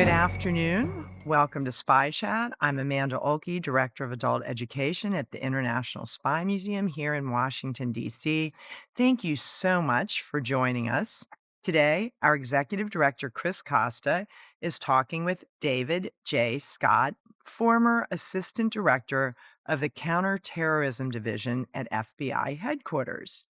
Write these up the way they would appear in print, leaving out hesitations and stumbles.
Good afternoon. Welcome to Spy Chat. I'm Amanda Olkey, Director of Adult Education at the International Spy Museum here in Washington, D.C. Thank you so much for joining us. Today, our Executive Director, Chris Costa, is talking with David J. Scott, former Assistant Director of the Counterterrorism Division at FBI headquarters.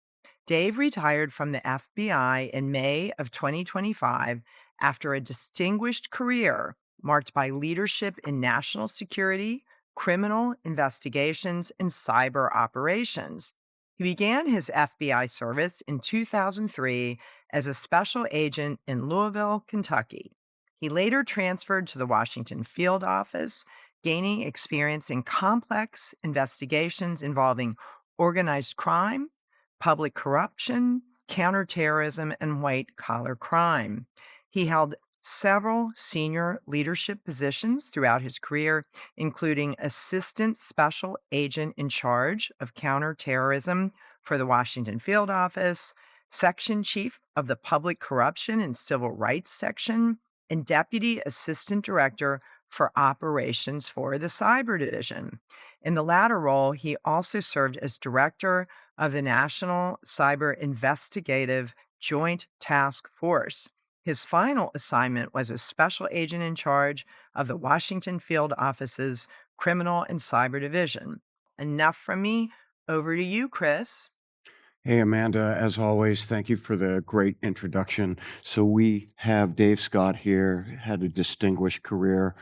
Dave retired from the FBI in May of 2025 after a distinguished career marked by leadership in national security, criminal investigations, and cyber operations. He began his FBI service in 2003 as a special agent in Louisville, Kentucky. He later transferred to the Washington field office, gaining experience in complex investigations involving organized crime, public corruption, counterterrorism, and white collar crime. He held several senior leadership positions throughout his career, including Assistant Special Agent in charge of counterterrorism for the Washington Field Office, Section Chief of the Public Corruption and Civil Rights Section, and Deputy Assistant Director for Operations for the Cyber Division. In the latter role, he also served as Director of the National Cyber Investigative Joint Task Force. His final assignment was as special agent in charge of the Washington Field Office's Criminal and Cyber Division. Enough from me. Over to you, Chris. Hey, Amanda, as always, thank you for the great introduction. So we have Dave Scott here, had a distinguished career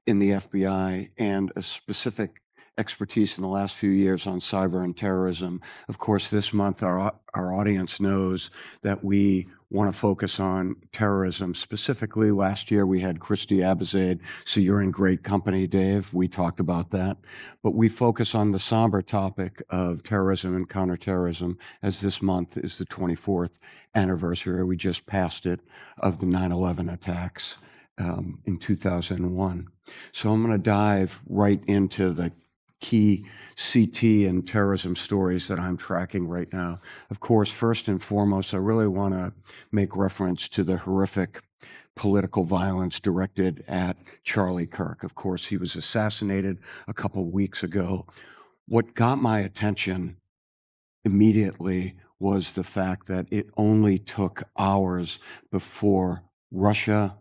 in the FBI and a specific expertise in the last few years on cyber and terrorism. Of course, this month, our audience knows that we want to focus on terrorism. Specifically, last year we had Christy Abizade, so you're in great company, Dave. We talked about that. But we focus on the somber topic of terrorism and counterterrorism, as this month is the 24th anniversary. We just passed it of the 9/11 attacks in 2001. So I'm going to dive right into the key CT and terrorism stories that I'm tracking right now. Of course, first and foremost, I really want to make reference to the horrific political violence directed at Charlie Kirk. Of course, he was assassinated a couple of weeks ago. What got my attention immediately was the fact that it only took hours before Russia,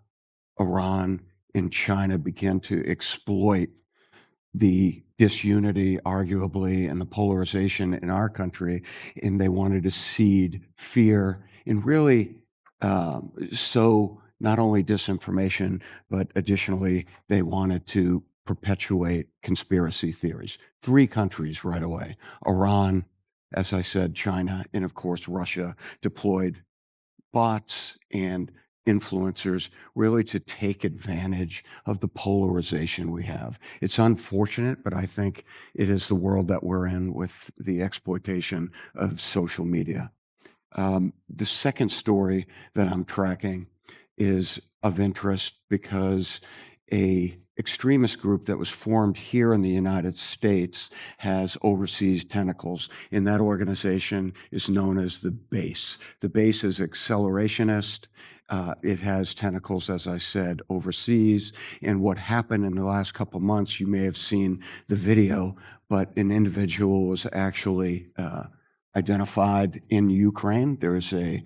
Iran, and China began to exploit the disunity, arguably, and the polarization in our country, and they wanted to seed fear and really sow not only disinformation, but additionally, they wanted to perpetuate conspiracy theories. 3 countries right away: Iran, as I said, China, and of course, Russia deployed bots and influencers really to take advantage of the polarization we have. It's unfortunate, but I think it is the world that we're in with the exploitation of social media. The second story that I'm tracking is of interest because a extremist group that was formed here in the United States has overseas tentacles, and that organization is known as the Base. The Base is accelerationist. It has tentacles, as I said, overseas. And what happened in the last couple months, you may have seen the video, but an individual was actually identified in Ukraine. There is a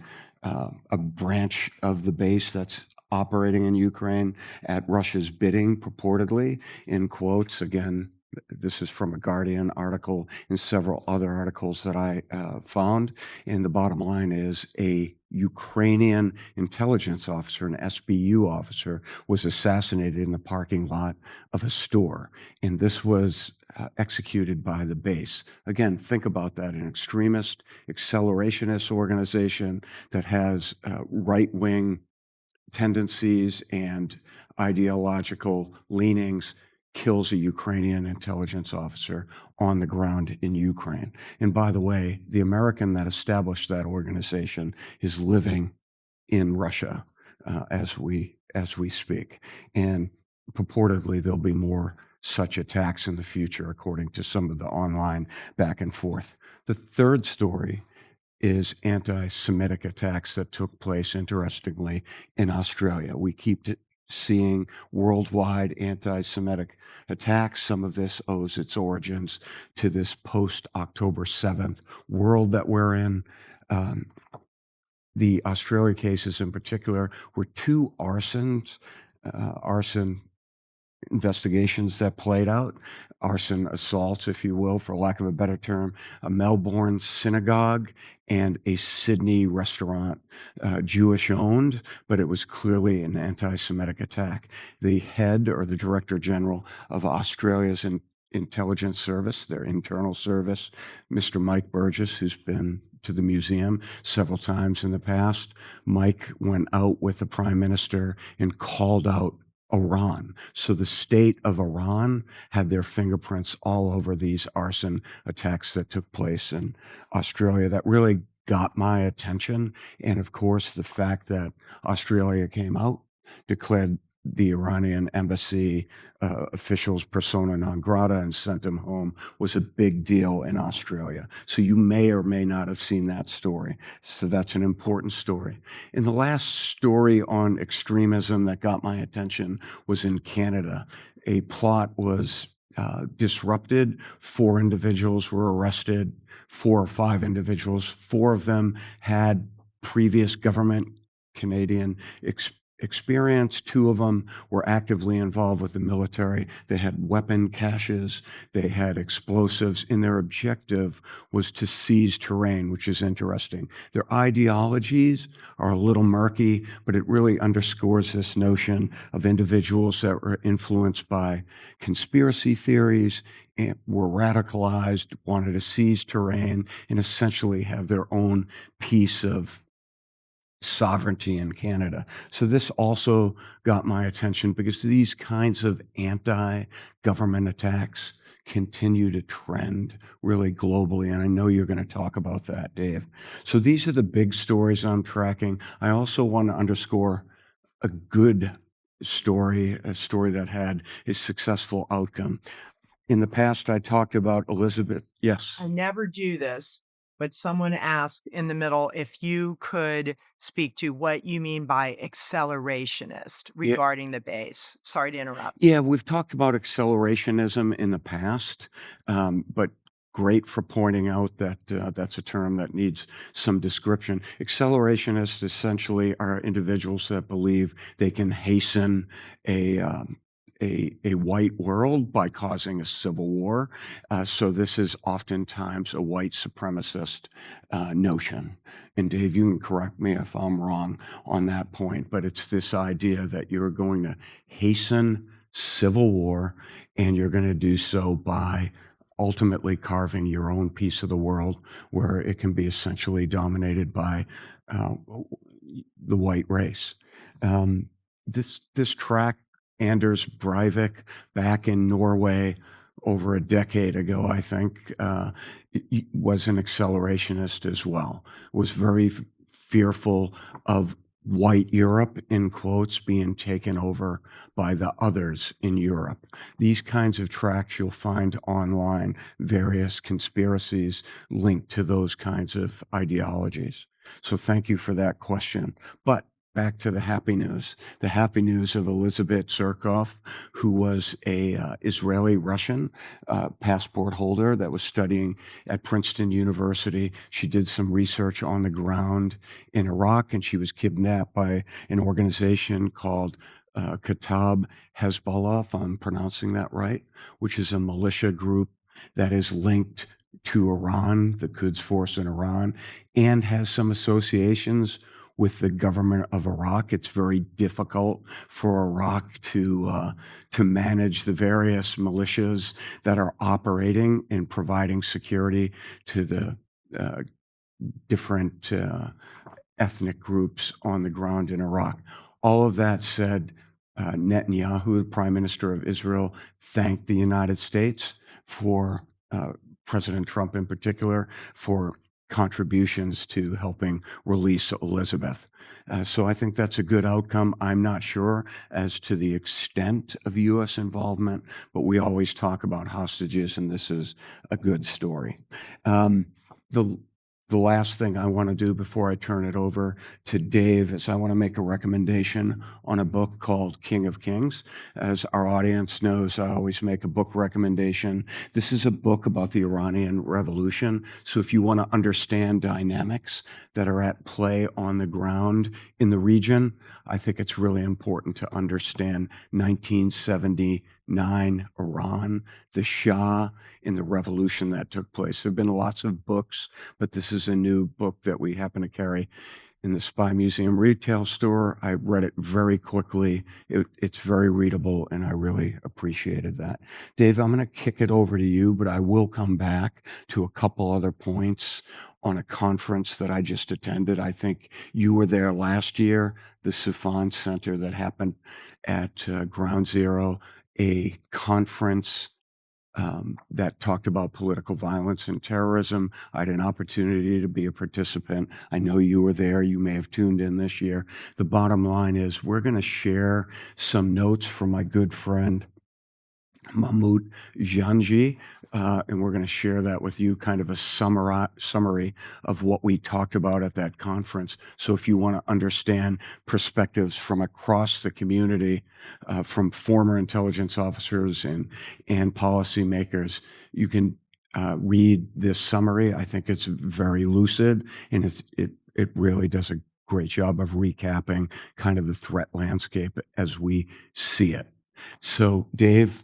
branch of the base that's operating in Ukraine at Russia's bidding, purportedly, in quotes. Again, this is from a Guardian article and several other articles that I found. And the bottom line is a Ukrainian intelligence officer, an SBU officer, was assassinated in the parking lot of a store. And this was executed by the base. Again, think about that: an extremist, accelerationist organization that has right-wing tendencies and ideological leanings kills a Ukrainian intelligence officer on the ground in Ukraine. And by the way, the American that established that organization is living in Russia as we speak. And purportedly, there'll be more such attacks in the future, according to some of the online back and forth. The third story is anti-Semitic attacks that took place, interestingly, in Australia. We keep seeing worldwide anti-Semitic attacks. Some of this owes its origins to this post-October 7th world that we're in. The Australia cases in particular were two arson investigations that played out, arson assaults, if you will, for lack of a better term, a Melbourne synagogue and a Sydney restaurant, Jewish-owned, but it was clearly an anti-Semitic attack. The head or the Director General of Australia's intelligence service, their internal service, Mr. Mike Burgess, who's been to the museum several times in the past, Mike went out with the Prime Minister and called out Iran. So the state of Iran had their fingerprints all over these arson attacks that took place in Australia. That really got my attention. And of course, the fact that Australia came out, declared the Iranian embassy officials persona non grata and sent them home was a big deal in Australia. So you may or may not have seen that story. So that's an important story. And the last story on extremism that got my attention was in Canada. A plot was disrupted. 4 individuals were arrested, 4 or 5 individuals. 4 of them had previous government Canadian experience. 2 of them were actively involved with the military. They had weapon caches, they had explosives, and their objective was to seize terrain, which is interesting. Their ideologies are a little murky, but it really underscores this notion of individuals that were influenced by conspiracy theories and were radicalized, wanted to seize terrain, and essentially have their own piece of sovereignty in Canada. So this also got my attention because these kinds of anti-government attacks continue to trend really globally. And I know you're going to talk about that, Dave. So these are the big stories I'm tracking. I also want to underscore a good story, a story that had a successful outcome. In the past, I talked about Elizabeth. Yes. I never do this, but someone asked in the middle if you could speak to what you mean by accelerationist Yeah. regarding the base. Sorry to interrupt. Yeah, we've talked about accelerationism in the past, but great for pointing out that that's a term that needs some description. Accelerationists essentially are individuals that believe they can hasten a white world by causing a civil war. So this is oftentimes a white supremacist notion. And Dave, you can correct me if I'm wrong on that point, but it's this idea that you're going to hasten civil war, and you're going to do so by ultimately carving your own piece of the world where it can be essentially dominated by the white race. This track Anders Breivik back in Norway over a decade ago, I think, was an accelerationist as well, was very fearful of white Europe, in quotes, being taken over by the others in Europe. These kinds of tracks you'll find online, various conspiracies linked to those kinds of ideologies. So thank you for that question. But back to the happy news of Elizabeth Zirkov, who was a Israeli-Russian passport holder that was studying at Princeton University. She did some research on the ground in Iraq, and she was kidnapped by an organization called Katab Hezbollah, if I'm pronouncing that right, which is a militia group that is linked to Iran, the Quds Force in Iran, and has some associations with the government of Iraq. It's very difficult for Iraq to manage the various militias that are operating and providing security to the different ethnic groups on the ground in Iraq. All of that said, Netanyahu, the Prime Minister of Israel, thanked the United States for President Trump in particular for contributions to helping release Elizabeth. So I think that's a good outcome. I'm not sure as to the extent of U.S. involvement, but we always talk about hostages, and this is a good story. The the last thing I want to do before I turn it over to Dave is I want to make a recommendation on a book called King of Kings. As our audience knows, I always make a book recommendation. This is a book about the Iranian Revolution. So if you want to understand dynamics that are at play on the ground in the region, I think it's really important to understand 1979 Iran, the Shah, and the revolution that took place. There have been lots of books, but this is a new book that we happen to carry in the Spy Museum retail store. I read it very quickly. It's very readable, and I really appreciated that. Dave, I'm going to kick it over to you, but I will come back to a couple other points on a conference that I just attended. I think you were there last year, the Sufan Center that happened at Ground Zero, a conference that talked about political violence and terrorism. I had an opportunity to be a participant. I know you were there. You may have tuned in this year. The bottom line is we're going to share some notes from my good friend Mahmoud Janji, and we're going to share that with you, kind of a summary of what we talked about at that conference. So if you want to understand perspectives from across the community, from former intelligence officers and policymakers, you can read this summary. I think it's very lucid, and it really does a great job of recapping kind of the threat landscape as we see it. So, Dave,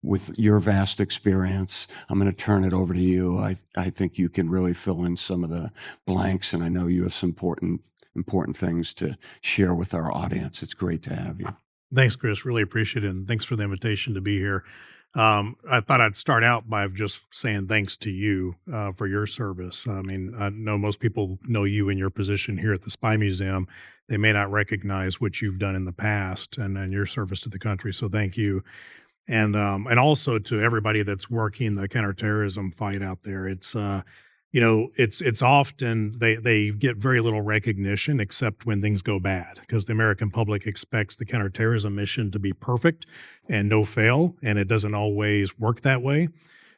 with your vast experience, I'm going to turn it over to you. I think you can really fill in some of the blanks, and I know you have some important things to share with our audience. It's great to have you. Thanks, Chris. Really appreciate it. And thanks for the invitation to be here. I thought I'd start out by just saying thanks to you for your service. I mean, I know most people know you in your position here at the Spy Museum. They may not recognize what you've done in the past and your service to the country. So thank you. And also to everybody that's working the counterterrorism fight out there. It's it's often they get very little recognition except when things go bad, because the American public expects the counterterrorism mission to be perfect and no fail, and it doesn't always work that way.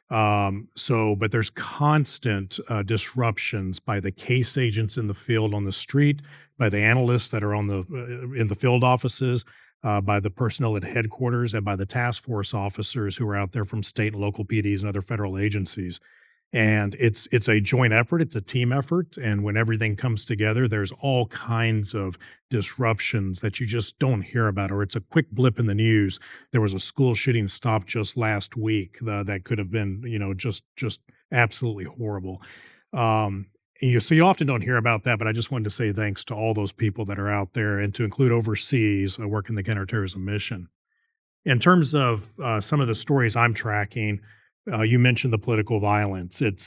But there's constant disruptions by the case agents in the field on the street, by the analysts that are on the in the field offices, by the personnel at headquarters, and by the task force officers who are out there from state and local PDs and other federal agencies. And it's a joint effort, it's a team effort, and when everything comes together, there's all kinds of disruptions that you just don't hear about, or it's a quick blip in the news. There was a school shooting stopped just last week that could have been, just absolutely horrible. So you often don't hear about that, but I just wanted to say thanks to all those people that are out there, and to include overseas working the counterterrorism mission. In terms of some of the stories I'm tracking, you mentioned the political violence. It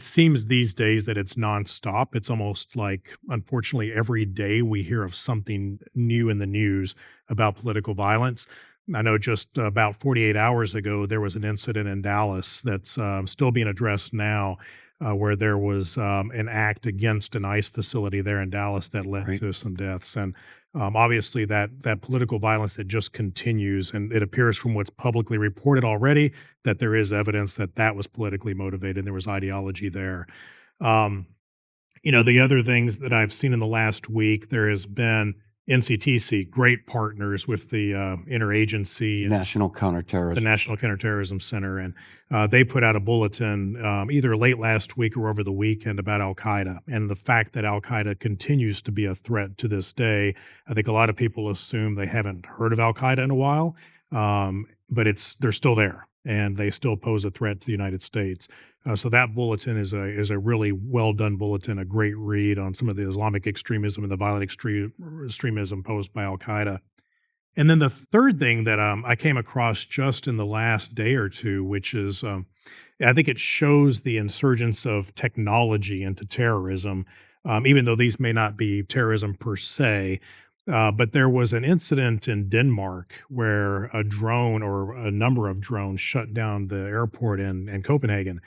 seems these days that it's nonstop. It's almost like, unfortunately, every day we hear of something new in the news about political violence. I know just about 48 hours ago, there was an incident in Dallas that's still being addressed now, where there was an act against an ICE facility there in Dallas that led Right. to some deaths. And obviously, that political violence, it just continues, and it appears from what's publicly reported already that there is evidence that that was politically motivated. There was ideology there. Um, the other things that I've seen in the last week, there has been NCTC, great partners with the interagency, National the Counterterrorism. National Counterterrorism Center, and they put out a bulletin either late last week or over the weekend about Al Qaeda, and the fact that Al Qaeda continues to be a threat to this day. I think a lot of people assume they haven't heard of Al Qaeda in a while, but they're still there, and they still pose a threat to the United States. So that bulletin is a really well done bulletin, a great read on some of the Islamic extremism and the violent extremism posed by Al Qaeda. And then the third thing that I came across just in the last day or two, which is I think it shows the insurgence of technology into terrorism, even though these may not be terrorism per se. But there was an incident in Denmark where a drone, or a number of drones, shut down the airport in Copenhagen.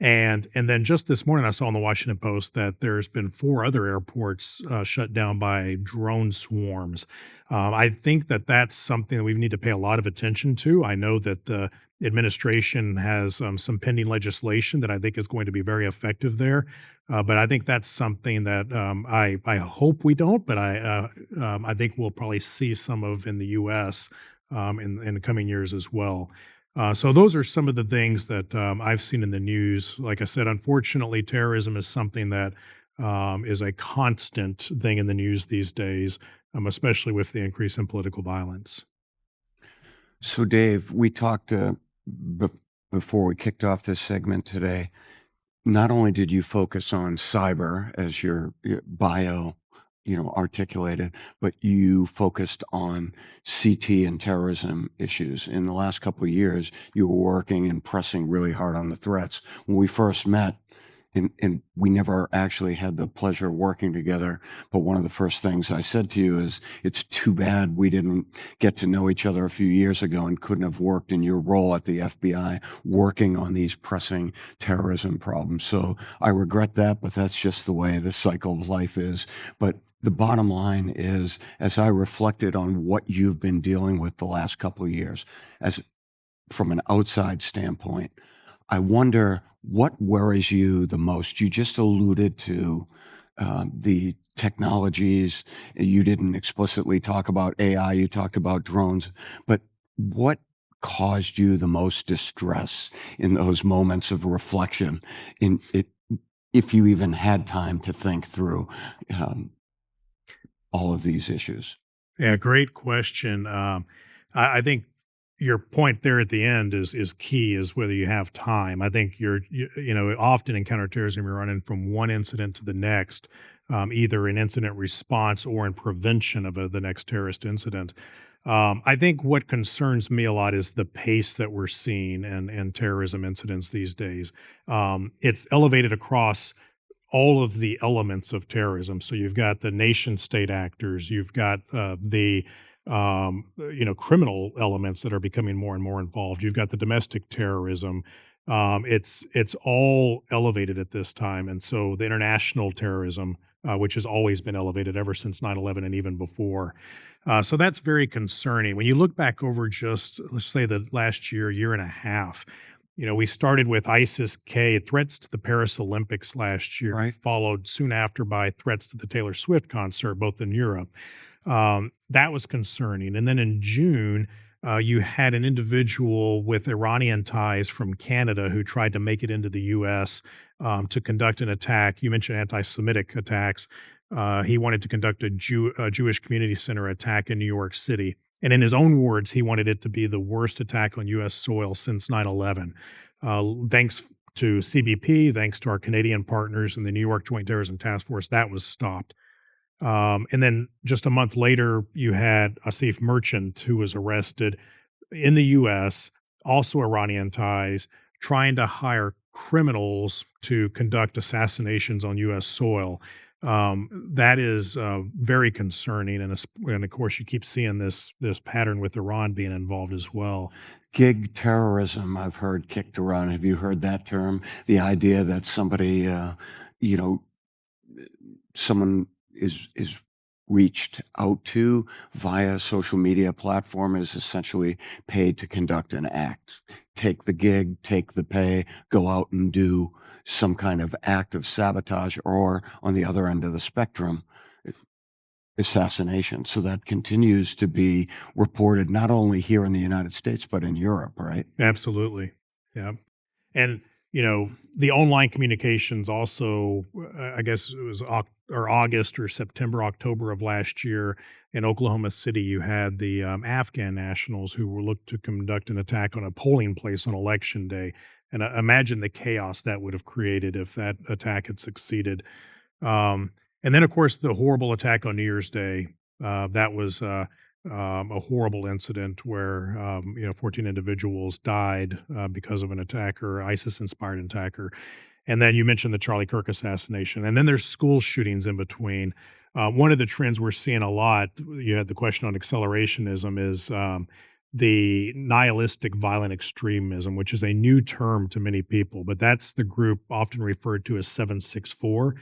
And then just this morning, I saw in the Washington Post that there's been 4 other airports shut down by drone swarms. I think that that's something that we need to pay a lot of attention to. I know that the administration has some pending legislation that I think is going to be very effective there. But I think that's something that I hope we don't, but I think we'll probably see some of in the U.S. In the coming years as well. So those are some of the things that I've seen in the news. Like I said, unfortunately, terrorism is something that is a constant thing in the news these days, especially with the increase in political violence. So, Dave, we talked bef- before we kicked off this segment today. Not only did you focus on cyber as your bio, articulated, but you focused on CT and terrorism issues. In the last couple of years, you were working and pressing really hard on the threats. When we first met, and we never actually had the pleasure of working together, but one of the first things I said to you is, it's too bad we didn't get to know each other a few years ago and couldn't have worked in your role at the FBI working on these pressing terrorism problems. So I regret that, but that's just the way the cycle of life is. But the bottom line is, as I reflected on what you've been dealing with the last couple of years, as from an outside standpoint, I wonder what worries you the most. You just alluded to the technologies. You didn't explicitly talk about AI. You talked about drones. But what caused you the most distress in those moments of reflection, in it, if you even had time to think through all of these issues? Yeah, great question. I think your point there at the end is key, is whether you have time. I think often in counterterrorism, you're running from one incident to the next, either in incident response or in prevention of the next terrorist incident. I think what concerns me a lot is the pace that we're seeing in terrorism incidents these days. It's elevated across all of the elements of terrorism. So you've got the nation state actors, you've got the criminal elements that are becoming more and more involved. You've got the domestic terrorism. It's all elevated at this time, and so the international terrorism, which has always been elevated ever since 9/11 and even before. So that's very concerning. When you look back over just, let's say, the last year and a half, we started with ISIS-K threats to the Paris Olympics last year, Right. followed soon after by threats to the Taylor Swift concert, both in Europe. That was concerning. And then in June, you had an individual with Iranian ties from Canada who tried to make it into the U.S. To conduct an attack. You mentioned anti-Semitic attacks. He wanted to conduct a Jewish community center attack in New York City. And in his own words, he wanted it to be the worst attack on U.S. soil since 9/11. Thanks to CBP, thanks to our Canadian partners and the New York Joint Terrorism Task Force, that was stopped. And then just a month later, you had Asif Merchant, who was arrested in the U.S., also Iranian ties, trying to hire criminals to conduct assassinations on U.S. soil. That is very concerning, and of course, you keep seeing this pattern with Iran being involved as well. Gig terrorism, I've heard kicked around. Have you heard that term? The idea that somebody, you know, someone is reached out to via a social media platform, is essentially paid to conduct an act. Take the gig, take the pay, go out and do some kind of act of sabotage, or on the other end of the spectrum, assassination. So that continues to be reported not only here in the United States, but in Europe, right? Absolutely. Yeah. And, the online communications also, I guess it was August or September, October of last year in Oklahoma City, you had the Afghan nationals who were looked to conduct an attack on a polling place on election day. And imagine the chaos that would have created if that attack had succeeded. And then, of course, the horrible attack on New Year's Day. That was a horrible incident where 14 individuals died because of an attacker, ISIS-inspired attacker. And then you mentioned the Charlie Kirk assassination, and then there's school shootings in between. One of the trends we're seeing a lot, you had the question on accelerationism, is the nihilistic violent extremism, which is a new term to many people, but that's the group often referred to as 764.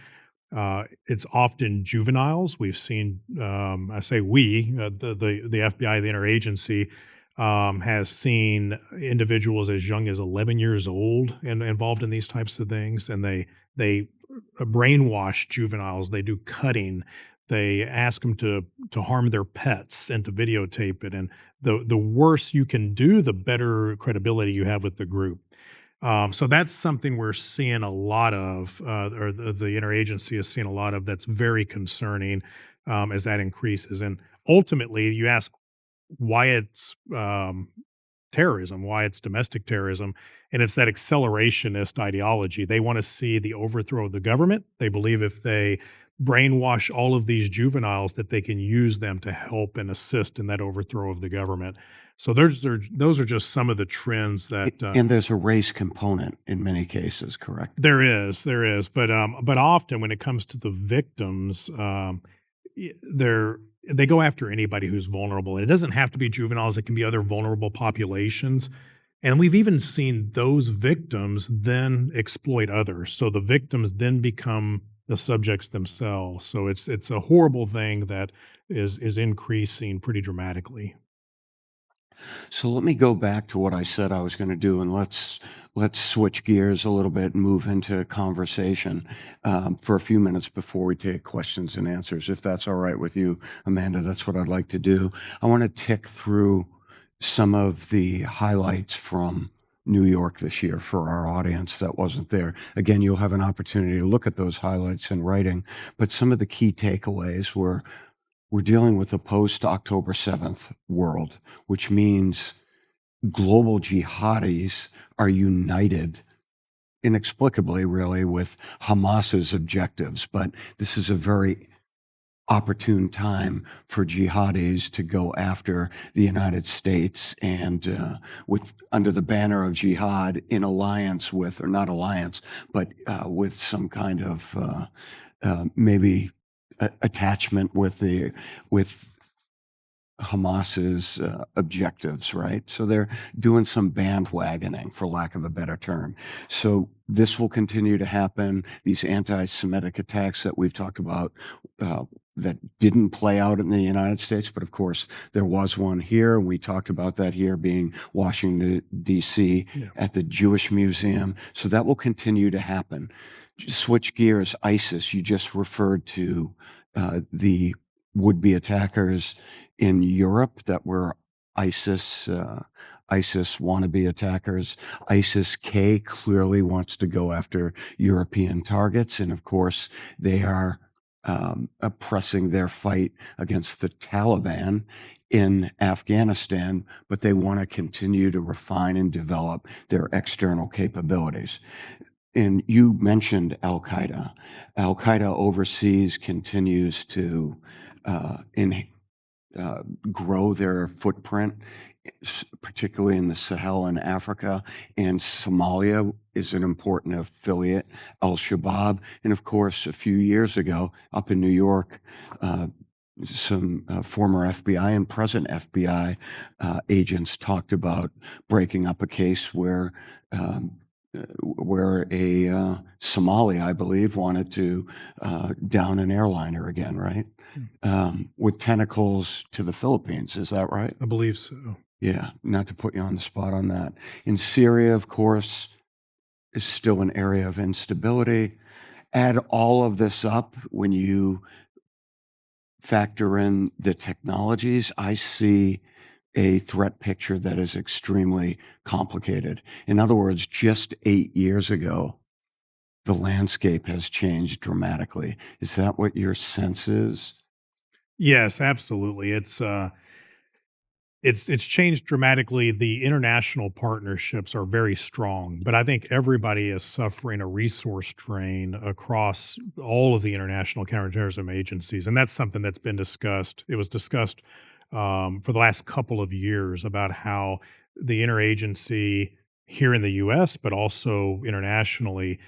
It's often juveniles. We've seen, I say we, the FBI, the interagency, has seen individuals as young as 11 years old and involved in these types of things, and they brainwash juveniles. They do cutting. They ask them to harm their pets and to videotape it. And the worse you can do, the better credibility you have with the group. So that's something we're seeing a lot of, or the interagency is seeing a lot of. That's very concerning as that increases. And ultimately, you ask why it's terrorism, why it's domestic terrorism, and it's that accelerationist ideology. They want to see the overthrow of the government. They believe if they brainwash all of these juveniles that they can use them to help and assist in that overthrow of the government. So those are just some of the trends that And there's a race component in many cases, correct? there is, but often when it comes to the victims, they go after anybody who's vulnerable. And it doesn't have to be juveniles; it can be other vulnerable populations. And we've even seen those victims then exploit others. So the victims then become the subjects themselves. So it's a horrible thing that is increasing pretty dramatically. So let me go back to what I said I was going to do, and let's switch gears a little bit and move into conversation for a few minutes before we take questions and answers. If that's all right with you, Amanda, that's what I'd like to do. I want to tick through some of the highlights from New York this year for our audience that wasn't there. Again, you'll have an opportunity to look at those highlights in writing, but some of the key takeaways were we're dealing with a post-October 7th world, which means global jihadis are united inexplicably, really, with Hamas's objectives. But this is a very opportune time for jihadis to go after the United States and with under the banner of jihad in alliance with, or not alliance, but with some kind of maybe attachment with Hamas's objectives, right? So they're doing some bandwagoning, for lack of a better term. So this will continue to happen. These anti-Semitic attacks that we've talked about that didn't play out in the United States, but of course there was one here. We talked about that here being Washington, D.C. Yeah. at the Jewish Museum. So that will continue to happen. Switch gears, ISIS, you just referred to the would-be attackers in Europe that were ISIS wannabe attackers. ISIS-K clearly wants to go after European targets, and of course they are pressing their fight against the Taliban in Afghanistan, but they want to continue to refine and develop their external capabilities. And you mentioned Al Qaeda. Al Qaeda overseas continues to grow their footprint, particularly in the Sahel and Africa. And Somalia is an important affiliate, Al Shabaab. And of course, a few years ago, up in New York, some former FBI and present FBI agents talked about breaking up a case where a Somali, I believe, wanted to down an airliner again, right? With tentacles to the Philippines. Is that right? I believe so. Yeah, not to put you on the spot on that. In Syria, of course, is still an area of instability. Add all of this up when you factor in the technologies, I see a threat picture that is extremely complicated. In other words, just 8 years ago, the landscape has changed dramatically. Is that what your sense is? Yes, absolutely. It's changed dramatically. The international partnerships are very strong, but I think everybody is suffering a resource drain across all of the international counterterrorism agencies, and that's something that's been discussed. It was discussed for the last couple of years about how the interagency here in the U.S., but also internationally,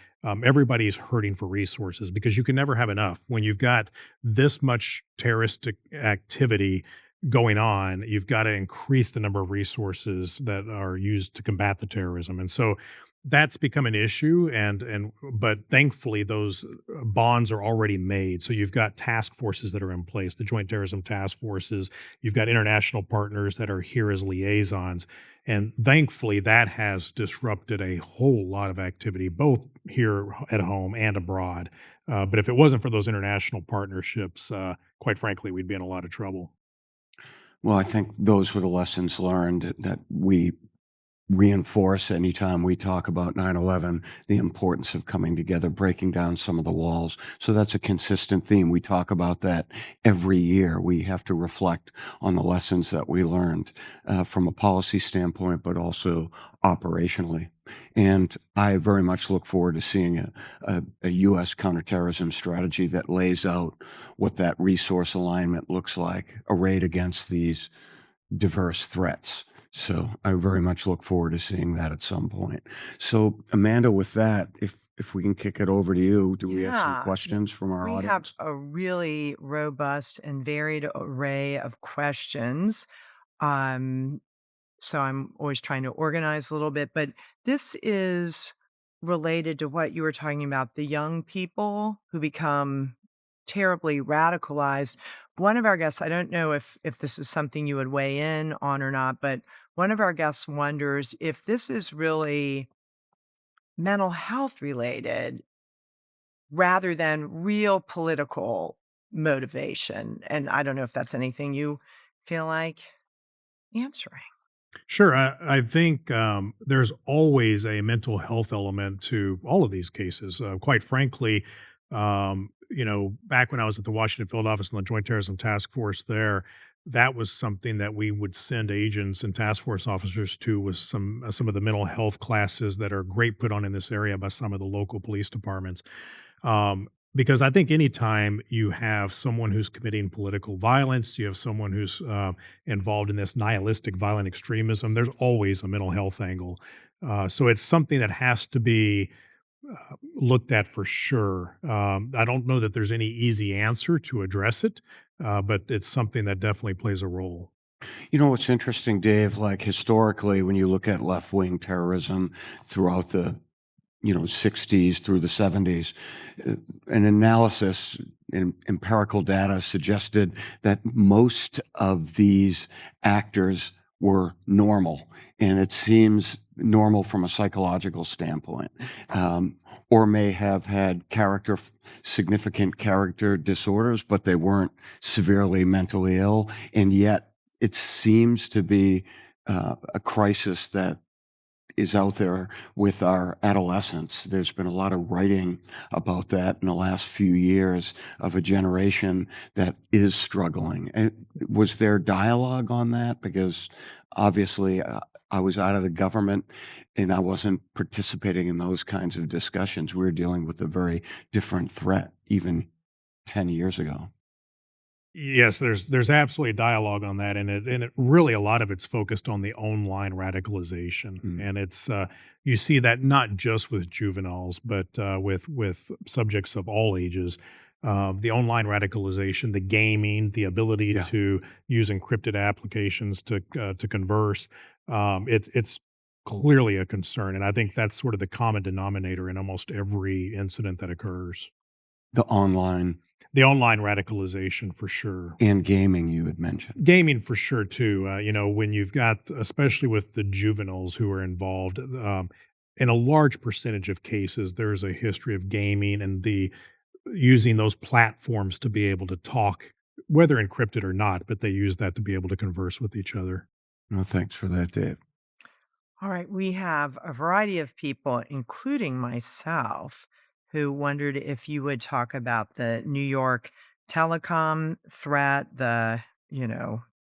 everybody's hurting for resources because you can never have enough when you've got this much terroristic activity. going on, you've got to increase the number of resources that are used to combat the terrorism. And so that's become an issue, and but thankfully those bonds are already made. So you've got task forces that are in place, the joint terrorism task forces, you've got international partners that are here as liaisons. And thankfully that has disrupted a whole lot of activity both here at home and abroad. But if it wasn't for those international partnerships, quite frankly, we'd be in a lot of trouble. Well, I think those were the lessons learned that we reinforce anytime we talk about 9/11, the importance of coming together, breaking down some of the walls. So that's a consistent theme. We talk about that every year. We have to reflect on the lessons that we learned from a policy standpoint, but also operationally. And I very much look forward to seeing a U.S. counterterrorism strategy that lays out what that resource alignment looks like arrayed against these diverse threats. So I very much look forward to seeing that at some point. So Amanda, with that, if we can kick it over to you, do we have some Yeah, questions from our we have audience? a really robust and varied array of questions. Um, so I'm always trying to organize a little bit, but this is related to what you were talking about, the young people who become terribly radicalized. One of our guests, I don't know if this is something you would weigh in on or not, but one of our guests wonders if this is really mental health related rather than real political motivation. And I don't know if that's anything you feel like answering. Sure. I think there's always a mental health element to all of these cases. Quite frankly, back when I was at the Washington field office and the Joint Terrorism Task Force there, that was something that we would send agents and task force officers to, was some of the mental health classes that are great put on in this area by some of the local police departments. Because I think anytime you have someone who's committing political violence, you have someone who's involved in this nihilistic violent extremism, there's always a mental health angle. So it's something that has to be looked at for sure. I don't know that there's any easy answer to address it, but it's something that definitely plays a role. You know what's interesting, Dave? Like historically, when you look at left-wing terrorism throughout the 60s through the 70s, an analysis in empirical data suggested that most of these actors were normal, and it seems normal from a psychological standpoint, or may have had significant character disorders, but they weren't severely mentally ill, and yet it seems to be a crisis that is out there with our adolescents. There's been a lot of writing about that in the last few years of a generation that is struggling. And was there dialogue on that? Because obviously, I was out of the government and I wasn't participating in those kinds of discussions. We were dealing with a very different threat even 10 years ago. Yes, there's absolutely dialogue on that, and it really, a lot of it's focused on the online radicalization, Mm. and it's you see that not just with juveniles, but with subjects of all ages. The online radicalization, the gaming, the ability Yeah. to use encrypted applications to converse, it's clearly a concern, and I think that's sort of the common denominator in almost every incident that occurs. The online The online radicalization for sure. and gaming you had mentioned. Gaming for sure too. When you've got, especially with the juveniles who are involved, in a large percentage of cases, there's a history of gaming and the using those platforms to be able to talk, whether encrypted or not, but they use that to be able to converse with each other. No, thanks for that, Dave. All right, we have a variety of people, including myself, who wondered if you would talk about the New York telecom threat, the,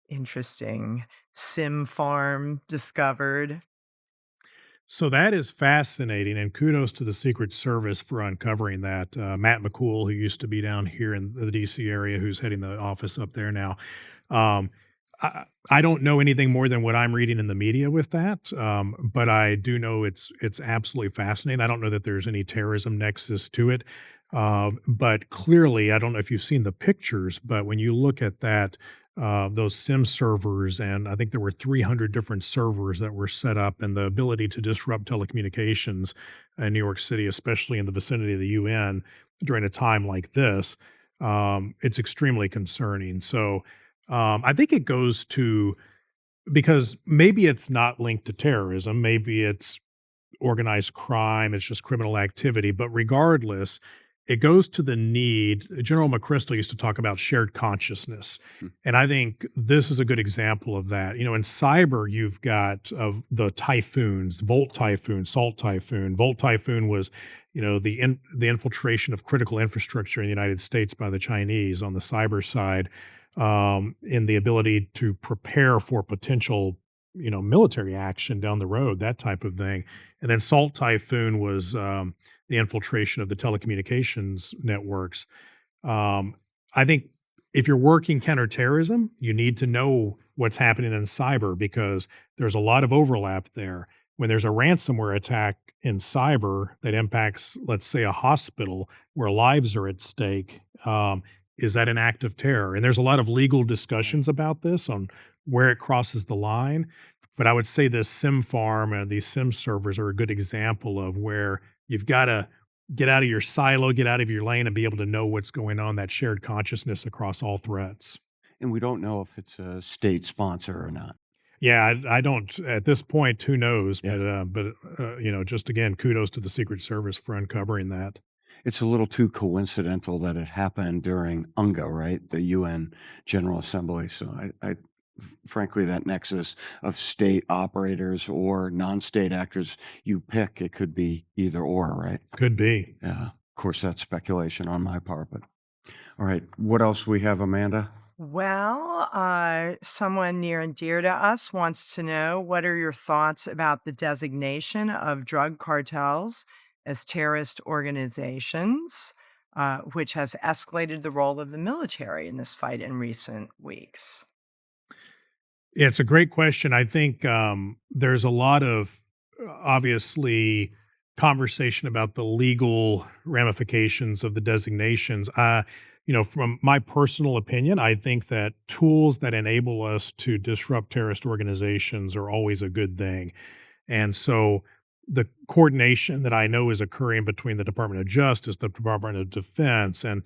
interesting SIM farm discovered. So that is fascinating, and kudos to the Secret Service for uncovering that. Matt McCool, who used to be down here in the DC area, who's heading the office up there now. Um, I don't know anything more than what I'm reading in the media with that, but I do know it's absolutely fascinating. I don't know that there's any terrorism nexus to it, but clearly, I don't know if you've seen the pictures, but when you look at that, those SIM servers, and I think there were 300 different servers that were set up, and the ability to disrupt telecommunications in New York City, especially in the vicinity of the UN during a time like this, it's extremely concerning. So I think it goes to because maybe it's not linked to terrorism, maybe it's organized crime, it's just criminal activity. But regardless, it goes to the need. General McChrystal used to talk about shared consciousness. Mm. And I think this is a good example of that. In cyber, you've got the typhoons, Volt Typhoon, Salt Typhoon. Volt Typhoon was, the infiltration of critical infrastructure in the United States by the Chinese on the cyber side, in the ability to prepare for potential, military action down the road, that type of thing. And then Salt Typhoon was the infiltration of the telecommunications networks. I think if you're working counterterrorism, you need to know what's happening in cyber because there's a lot of overlap there. When there's a ransomware attack in cyber that impacts, let's say, a hospital where lives are at stake, is that an act of terror? And there's a lot of legal discussions about this on where it crosses the line. But I would say this SIM farm and these SIM servers are a good example of where you've got to get out of your silo, get out of your lane, and be able to know what's going on, that shared consciousness across all threats. And we don't know if it's a state sponsor or not. Yeah, I don't at this point, who knows? Yeah. But just again, kudos to the Secret Service for uncovering that. It's a little too coincidental that it happened during UNGA, right? The UN General Assembly. So frankly, that nexus of state operators or non-state actors you pick, it could be either or, right? Could be. Yeah. Of course, that's speculation on my part, but all right. What else we have, Amanda? Well, someone near and dear to us wants to know what are your thoughts about the designation of drug cartels as terrorist organizations, which has escalated the role of the military in this fight in recent weeks? Yeah, it's a great question. I think there's a lot of obviously conversation about the legal ramifications of the designations. From my personal opinion, I think that tools that enable us to disrupt terrorist organizations are always a good thing. And so the coordination that I know is occurring between the Department of Justice, the Department of Defense, and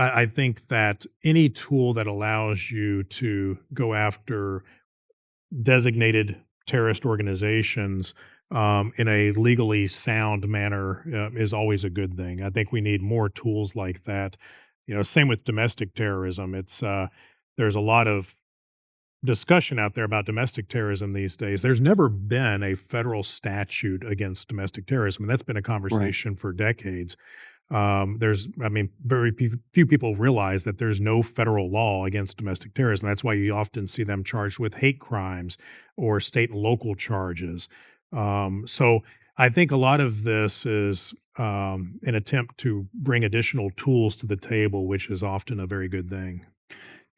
I think that any tool that allows you to go after designated terrorist organizations in a legally sound manner is always a good thing. I think we need more tools like that. Same with domestic terrorism. It's there's a lot of discussion out there about domestic terrorism these days. There's never been a federal statute against domestic terrorism, and that's been a Right. conversation for decades. Very few people realize that there's no federal law against domestic terrorism. That's why you often see them charged with hate crimes or state and local charges. So I think a lot of this is an attempt to bring additional tools to the table, which is often a very good thing.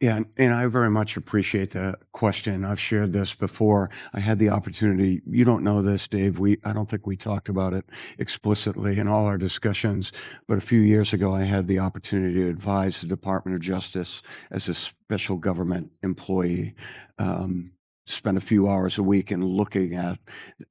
Yeah, and I very much appreciate the question. I've shared this before. I had the opportunity. You don't know this, Dave. I don't think we talked about it explicitly in all our discussions, but a few years ago, I had the opportunity to advise the Department of Justice as a special government employee. Spend a few hours a week in looking at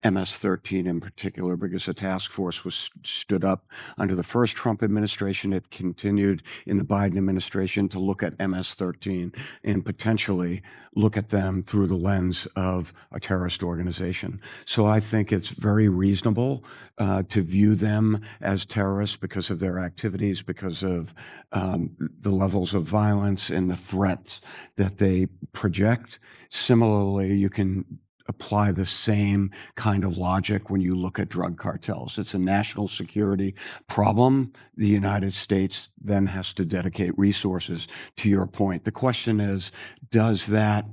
MS-13 in particular, because a task force was stood up under the first Trump administration. It continued in the Biden administration to look at MS-13 and potentially look at them through the lens of a terrorist organization. So I think it's very reasonable to view them as terrorists because of their activities, because of the levels of violence and the threats that they project. Similarly, you can apply the same kind of logic when you look at drug cartels. It's a national security problem. The United States then has to dedicate resources. To your point, the question is, does that,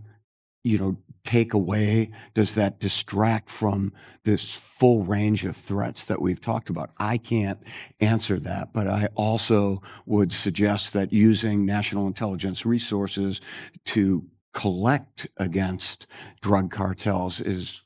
take away, does that distract from this full range of threats that we've talked about? I can't answer that, but I also would suggest that using national intelligence resources to collect against drug cartels is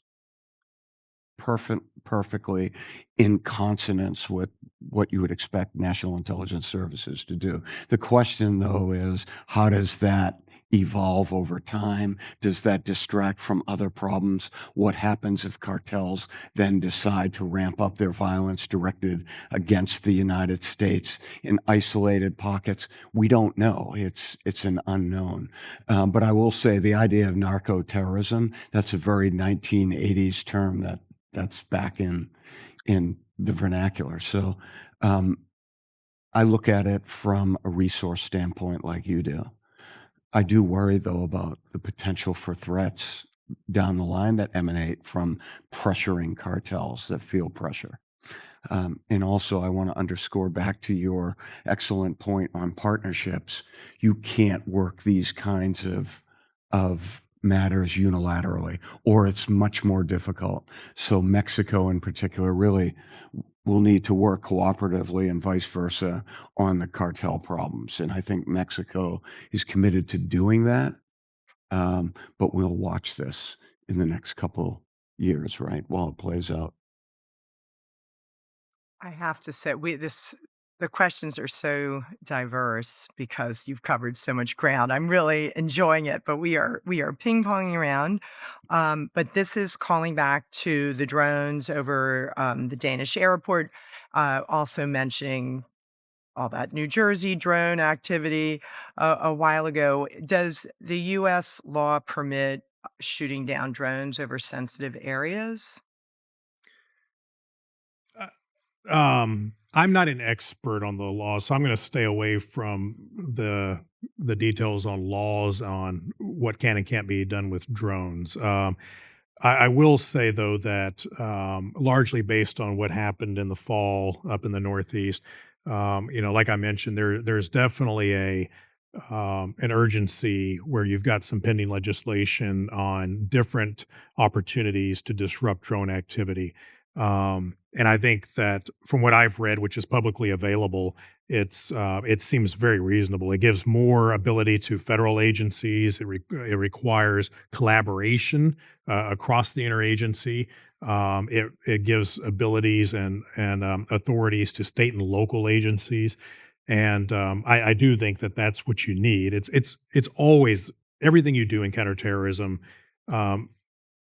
perfectly in consonance with what you would expect national intelligence services to do. The question, though, is how does that evolve over time? Does that distract from other problems? What happens if cartels then decide to ramp up their violence directed against the United States in isolated pockets? We don't know. It's an unknown. But I will say the idea of narco-terrorism, that's a very 1980s term that's back in the vernacular. So I look at it from a resource standpoint like you do. I do worry, though, about the potential for threats down the line that emanate from pressuring cartels that feel pressure. And also, I want to underscore back to your excellent point on partnerships. You can't work these kinds of matters unilaterally, or it's much more difficult. So Mexico, in particular, really will need to work cooperatively and vice versa on the cartel problems. And I think Mexico is committed to doing that. But we'll watch this in the next couple years, right, while it plays out. I have to say, the questions are so diverse because you've covered so much ground. I'm really enjoying it, but we are ping-ponging around. But this is calling back to the drones over, the Danish airport, also mentioning all that New Jersey drone activity a while ago. Does the US law permit shooting down drones over sensitive areas? I'm not an expert on the law, so I'm going to stay away from the details on laws on what can and can't be done with drones. I will say though that largely based on what happened in the fall up in the Northeast, like I mentioned, there's definitely an urgency where you've got some pending legislation on different opportunities to disrupt drone activity. And I think that from what I've read, which is publicly available, it seems very reasonable. It gives more ability to federal agencies. It requires collaboration across the interagency. It gives abilities and authorities to state and local agencies. And I do think that that's what you need. It's always everything you do in counterterrorism. Um,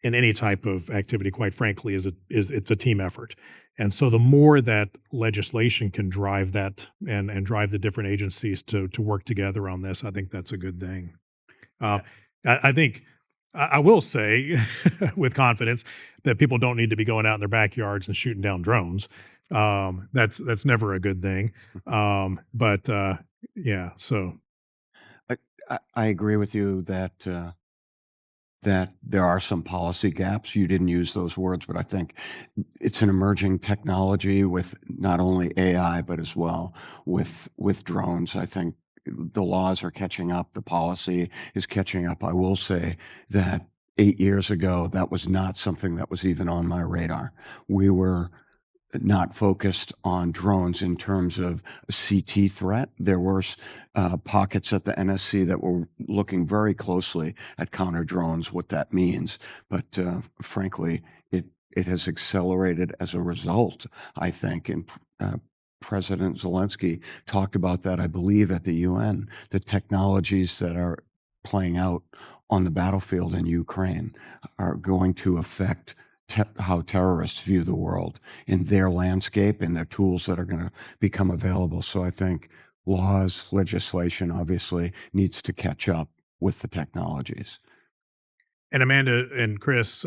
in any type of activity, quite frankly, it's a team effort. And so the more that legislation can drive that and drive the different agencies to work together on this, I think that's a good thing. Uh, Yeah. I think I will say with confidence that people don't need to be going out in their backyards and shooting down drones. That's never a good thing. But yeah, so I I agree with you that there are some policy gaps. You didn't use those words, but I think it's an emerging technology with not only AI, but as well with drones. I think the laws are catching up, the policy is catching up. I will say that 8 years ago, that was not something that was even on my radar. We were not focused on drones in terms of a CT threat. There were pockets at the NSC that were looking very closely at counter drones, what that means. But frankly, it has accelerated as a result, I think. And President Zelensky talked about that, I believe, at the UN, the technologies that are playing out on the battlefield in Ukraine are going to affect how terrorists view the world in their landscape and their tools that are going to become available. So I think laws, legislation, obviously needs to catch up with the technologies. and Amanda and Chris,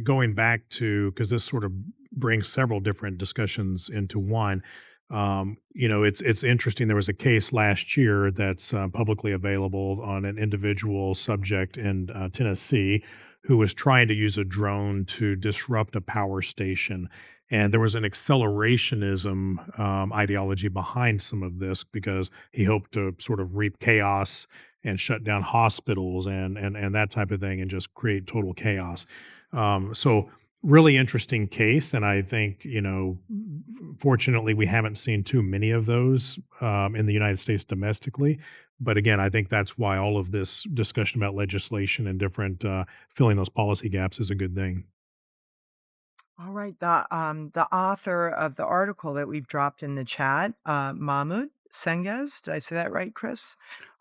going back to because this sort of brings several different discussions into one. It's interesting. There was a case last year that's publicly available on an individual subject in Tennessee who was trying to use a drone to disrupt a power station. And there was an accelerationism ideology behind some of this because he hoped to sort of reap chaos and shut down hospitals and that type of thing and just create total chaos. So really interesting case, and I think fortunately we haven't seen too many of those in the United States domestically. But again, I think that's why all of this discussion about legislation and different filling those policy gaps is a good thing. All right. The author of the article that we've dropped in the chat, Mahmoud Senges, did I say that right, Chris?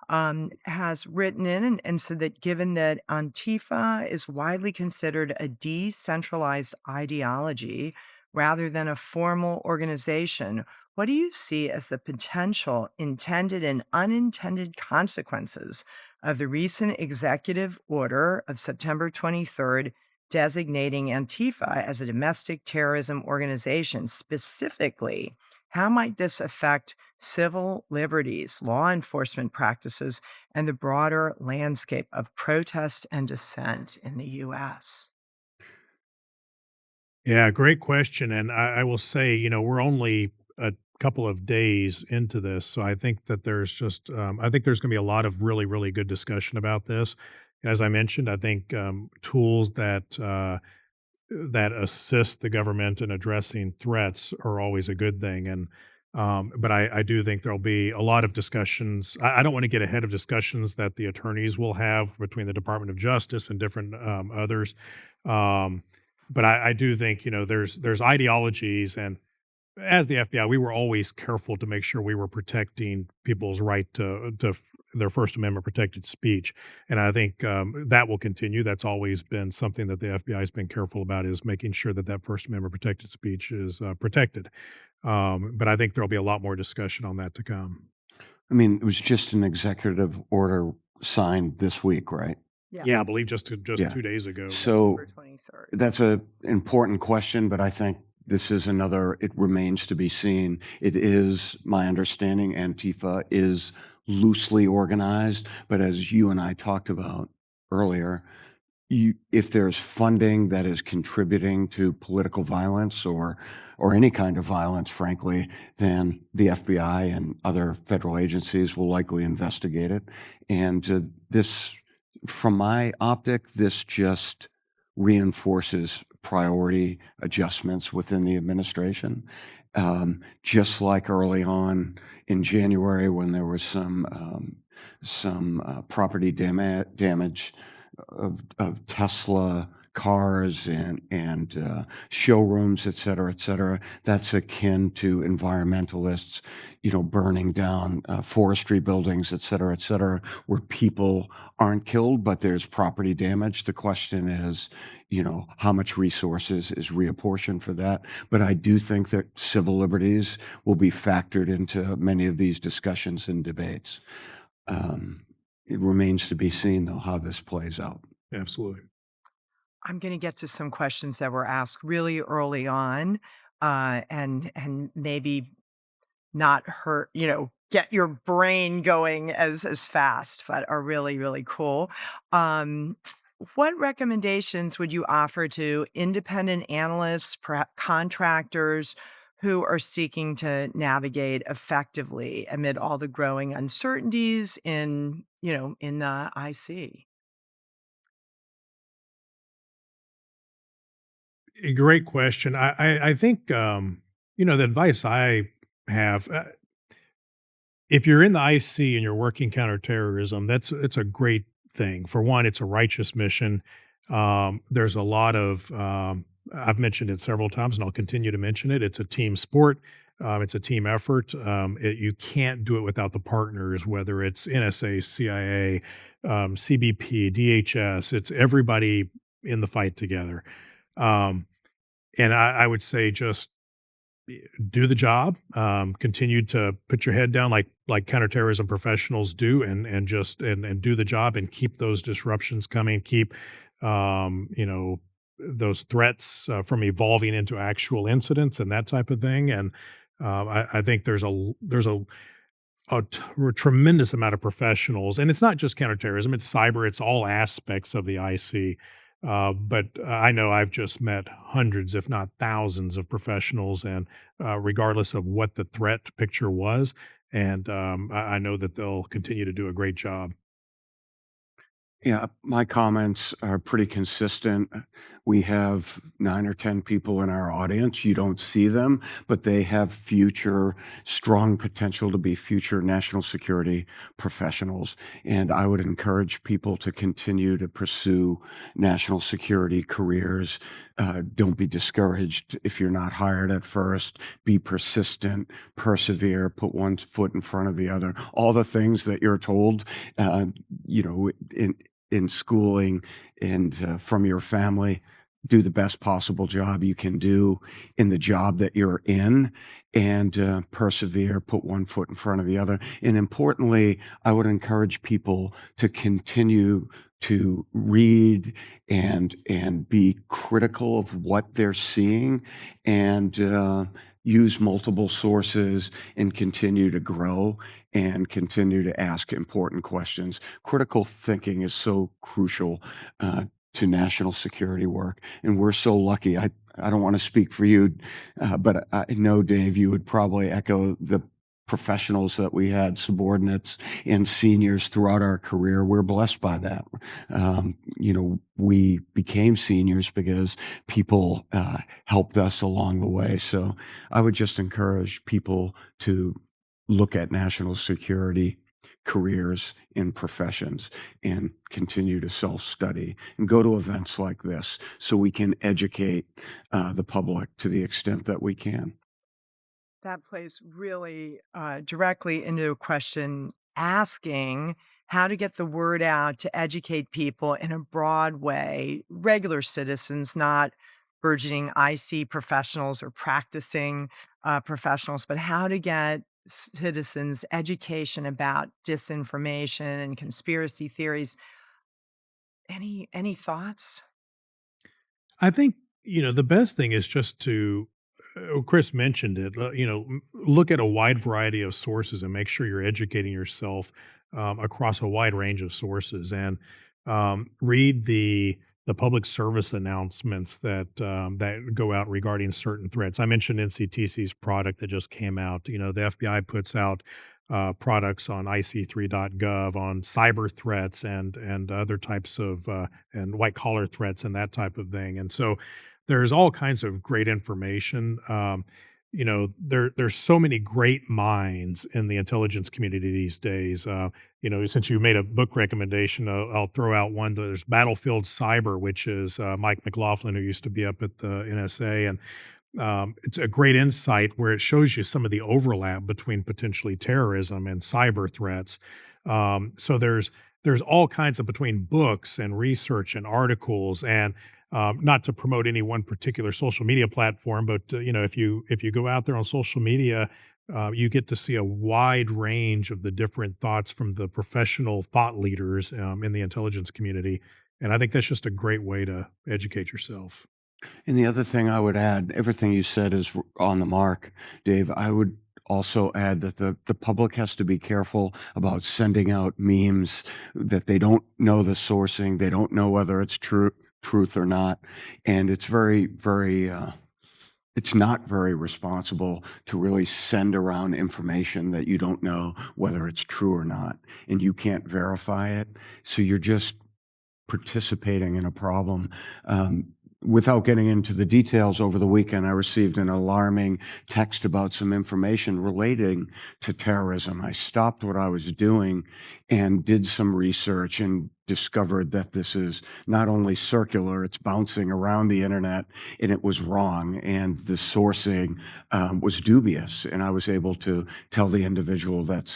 Has written in and said that given that Antifa is widely considered a decentralized ideology rather than a formal organization, what do you see as the potential intended and unintended consequences of the recent executive order of September 23rd designating Antifa as a domestic terrorism organization? Specifically, how might this affect civil liberties, law enforcement practices, and the broader landscape of protest and dissent in the US? Yeah, great question. And I will say, we're only a couple of days into this. So I think that I think there's going to be a lot of really, really good discussion about this. As I mentioned, I think tools that assist the government in addressing threats are always a good thing. But I do think there'll be a lot of discussions. I don't want to get ahead of discussions that the attorneys will have between the Department of Justice and different others. Um, but I do think there's ideologies, and as the FBI, we were always careful to make sure we were protecting people's right to their First Amendment protected speech, and I think that will continue. That's always been something that the FBI has been careful about, is making sure that that First Amendment protected speech is protected. But I think there'll be a lot more discussion on that to come. I mean, it was just an executive order signed this week, right? Yeah, Yeah, I believe just Yeah. 2 days ago. So September 23rd. that's a important question, but I think this is another, it remains to be seen. It is my understanding Antifa is loosely organized, but as you and I talked about earlier, if there's funding that is contributing to political violence or any kind of violence, frankly, then the FBI and other federal agencies will likely investigate it. And this, from my optic, this just reinforces priority adjustments within the administration. Just like early on in January when there was some property damage of Tesla cars and showrooms, et cetera, et cetera. That's akin to environmentalists, burning down forestry buildings, et cetera, where people aren't killed, but there's property damage. The question is, how much resources is reapportioned for that? But I do think that civil liberties will be factored into many of these discussions and debates. It remains to be seen, though, how this plays out. Absolutely. I'm going to get to some questions that were asked really early on, and maybe not hurt, get your brain going as fast, but are really, really cool. Um, what recommendations would you offer to independent analysts, contractors who are seeking to navigate effectively amid all the growing uncertainties in the IC? A great question. I think the advice I have. If you're in the IC and you're working counterterrorism, it's a great thing. For one, it's a righteous mission. There's a lot of I've mentioned it several times, and I'll continue to mention it. It's a team sport. It's a team effort. You can't do it without the partners, whether it's NSA, CIA, CBP, DHS. It's everybody in the fight together. Um, and I would say just do the job, continue to put your head down like counterterrorism professionals do, and do the job and keep those disruptions coming, keep those threats from evolving into actual incidents and that type of thing. And I think there's a tremendous amount of professionals, and it's not just counterterrorism; it's cyber, it's all aspects of the IC. But I know I've just met hundreds, if not thousands, of professionals, and regardless of what the threat picture was, and I know that they'll continue to do a great job. Yeah, my comments are pretty consistent. We have 9 or 10 people in our audience. You don't see them, but they have future strong potential to be future national security professionals, and I would encourage people to continue to pursue national security careers. Don't be discouraged if you're not hired at first. Be persistent, persevere, put one foot in front of the other. All the things that you're told, uh, in schooling and from your family. Do the best possible job you can do in the job that you're in, and persevere, put one foot in front of the other. And importantly, I would encourage people to continue to read and be critical of what they're seeing, and use multiple sources, and continue to grow and continue to ask important questions. Critical thinking is so crucial to national security work, and we're so lucky. I don't want to speak for you, but I know, Dave, you would probably echo the professionals that we had, subordinates and seniors throughout our career. We're blessed by that. We became seniors because people helped us along the way. So I would just encourage people to look at national security careers in professions and continue to self-study and go to events like this so we can educate the public to the extent that we can. That plays really directly into a question asking how to get the word out to educate people in a broad way, regular citizens, not burgeoning IC professionals or practicing professionals, but how to get citizens education about disinformation and conspiracy theories. Any thoughts? I think, the best thing is just to, Chris mentioned it, look at a wide variety of sources and make sure you're educating yourself across a wide range of sources, and read the public service announcements that go out regarding certain threats. I mentioned NCTC's product that just came out. The FBI puts out products on ic3.gov on cyber threats and other types of and white collar threats and that type of thing. And so there's all kinds of great information. There's so many great minds in the intelligence community these days. Since you made a book recommendation, I'll throw out one. There's Battlefield Cyber, which is Mike McLaughlin, who used to be up at the NSA, and it's a great insight where it shows you some of the overlap between potentially terrorism and cyber threats. So there's all kinds of between books and research and articles, and not to promote any one particular social media platform, but if you go out there on social media, you get to see a wide range of the different thoughts from the professional thought leaders in the intelligence community, and I think that's just a great way to educate yourself. And the other thing I would add, everything you said is on the mark, Dave. I would also add that the public has to be careful about sending out memes that they don't know the sourcing, they don't know whether it's truth or not, and it's it's not very responsible to really send around information that you don't know whether it's true or not, and you can't verify it. So you're just participating in a problem. Without getting into the details, over the weekend, I received an alarming text about some information relating to terrorism. I stopped what I was doing and did some research and discovered that this is not only circular, it's bouncing around the internet, and it was wrong, and the sourcing was dubious. And I was able to tell the individual that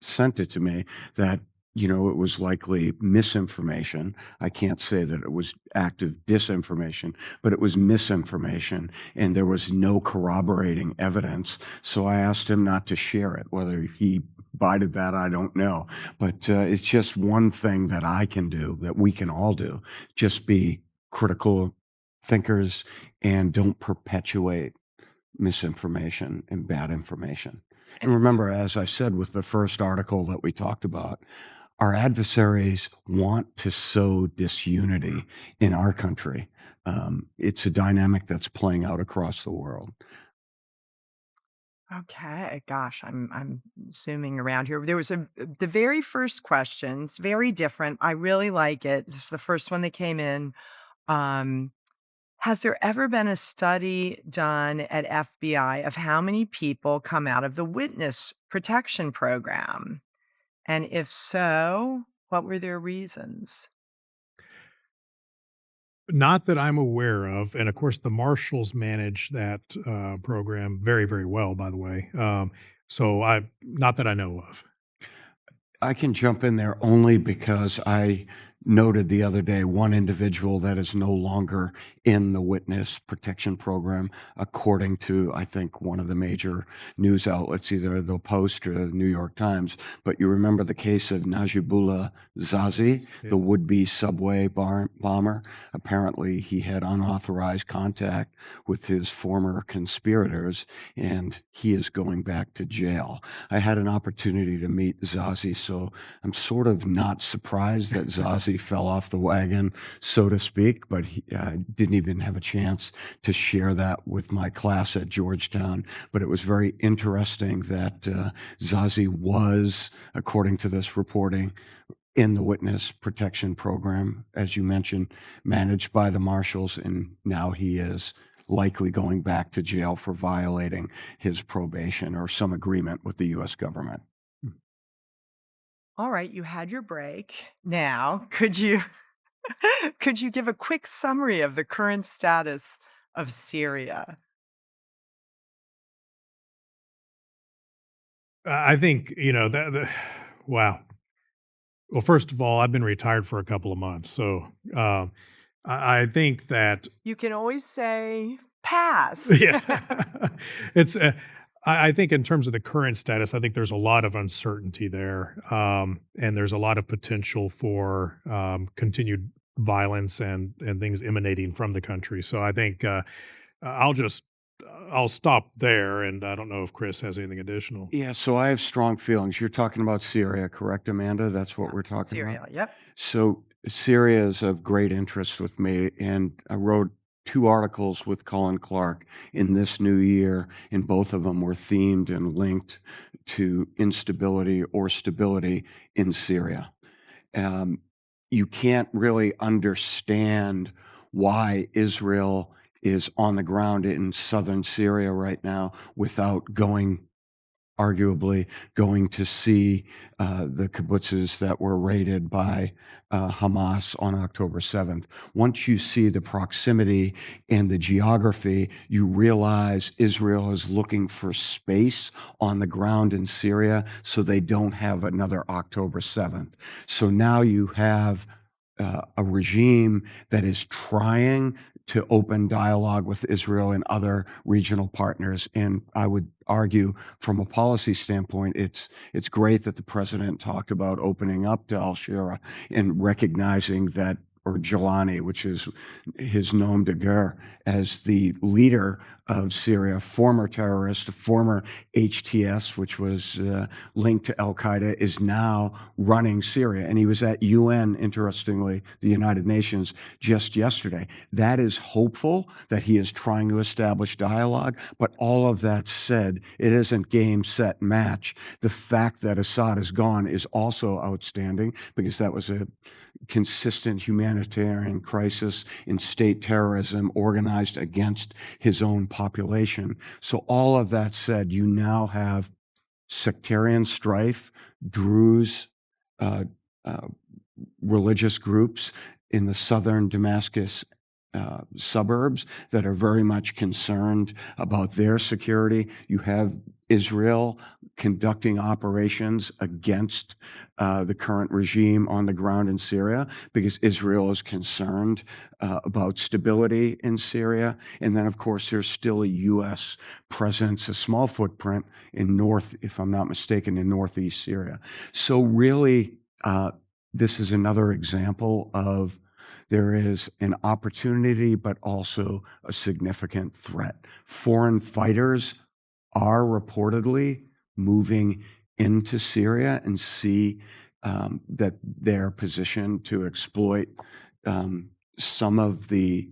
sent it to me that it was likely misinformation. I can't say that it was active disinformation, but it was misinformation, and there was no corroborating evidence. So I asked him not to share it. Whether he bided that, I don't know. But it's just one thing that I can do, that we can all do. Just be critical thinkers and don't perpetuate misinformation and bad information. And remember, as I said with the first article that we talked about, our adversaries want to sow disunity in our country. It's a dynamic that's playing out across the world. Okay, gosh, I'm zooming around here. There was the very first questions, very different. I really like it. This is the first one that came in. Um, Has there ever been a study done at FBI of how many people come out of the witness protection program? And if so, what were their reasons? Not that I'm aware of, and of course, the marshals manage that program very, very well. By the way, so I not that I know of. I can jump in there only because I noted the other day one individual that is no longer in the witness protection program, according to, I think, one of the major news outlets, either the Post or the New York Times. But you remember the case of Najibullah Zazi, Yeah. the would-be subway bomber. Apparently, he had unauthorized contact with his former conspirators, and he is going back to jail. I had an opportunity to meet Zazi, so I'm sort of not surprised that Zazi fell off the wagon, so to speak, but he didn't even have a chance to share that with my class at Georgetown. But it was very interesting that Zazi was, according to this reporting, in the witness protection program, as you mentioned, managed by the marshals, and now he is likely going back to jail for violating his probation or some agreement with the U.S. government. All right, you had your break. Now, could you give a quick summary of the current status of Syria? I think that. Wow. Well, first of all, I've been retired for a couple of months, so I think that You can always say pass. yeah, it's. I think in terms of the current status, I think there's a lot of uncertainty there, and there's a lot of potential for continued violence and things emanating from the country. So I think I'll just I'll stop there, and I don't know if Chris has anything additional. Yeah, so I have strong feelings. You're talking about Syria, correct, Amanda? That's what we're Yes, talking about? Syria. Yep. So Syria is of great interest with me, and I wrote two articles with Colin Clark in this new year, and both of them were themed and linked to instability or stability in Syria. Um, you can't really understand why Israel is on the ground in southern Syria right now without arguably going to see the kibbutzes that were raided by Hamas on October 7th. Once you see the proximity and the geography, you realize Israel is looking for space on the ground in Syria so they don't have another October 7th. So now you have a regime that is trying to open dialogue with Israel and other regional partners. And I would argue, from a policy standpoint, it's great that the president talked about opening up to Al Shura and recognizing that, or Jelani, which is his nom de guerre, as the leader of Syria, former terrorist, former HTS, which was linked to Al Qaeda, is now running Syria. And he was at UN, interestingly, the United Nations, just yesterday. That is hopeful that he is trying to establish dialogue. But all of that said, it isn't game, set, match. The fact that Assad is gone is also outstanding because that was a consistent humanitarian crisis in state terrorism organized against his own population. So all of that said, you now have sectarian strife, Druze, uh, uh, religious groups in the southern Damascus suburbs that are very much concerned about their security. You have Israel conducting operations against the current regime on the ground in Syria because Israel is concerned about stability in Syria. And then, of course, there's still a U.S. presence, a small footprint in if I'm not mistaken, in northeast Syria. So really, this is another example of there is an opportunity, but also a significant threat. Foreign fighters are reportedly moving into Syria and see that they're positioned to exploit some of the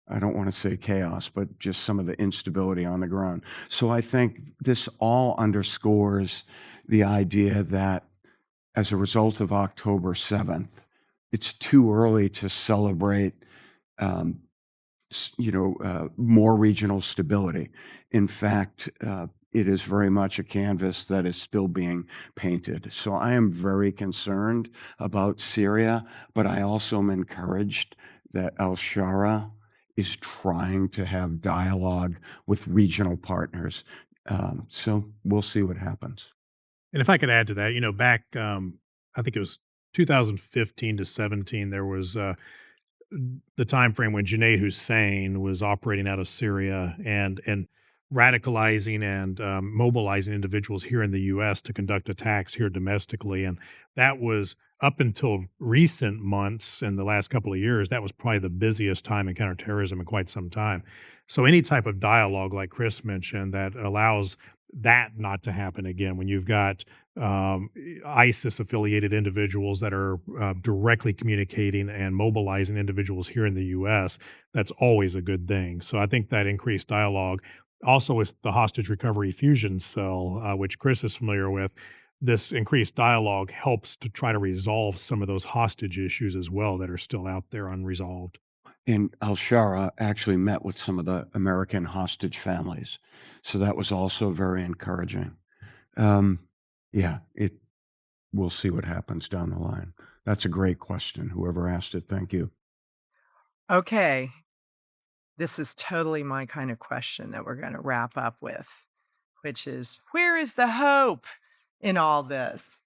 I don't want to say chaos, but just some of the instability on the ground. So I think this all underscores the idea that as a result of October 7th, it's too early to celebrate um, more regional stability. In fact, it is very much a canvas that is still being painted. So I am very concerned about Syria, but I also am encouraged that al-Shara is trying to have dialogue with regional partners. So we'll see what happens. And if I could add to that, back, I think it was 2015 to 17, there was the time frame when Junaid Hussein was operating out of Syria and radicalizing and mobilizing individuals here in the U.S. to conduct attacks here domestically, and that was up until recent months in the last couple of years. That was probably the busiest time in counterterrorism in quite some time. So any type of dialogue, like Chris mentioned, that allows that not to happen again, when you've got ISIS affiliated individuals that are directly communicating and mobilizing individuals here in the US, that's always a good thing. So I think that increased dialogue, also with the hostage recovery fusion cell, which Chris is familiar with, this increased dialogue helps to try to resolve some of those hostage issues as well that are still out there unresolved. And al-Shara actually met with some of the American hostage families. So that was also very encouraging. Um, yeah, we'll see what happens down the line. That's a great question. Whoever asked it, thank you. Okay, this is totally my kind of question that we're going to wrap up with, which is, where is the hope in all this?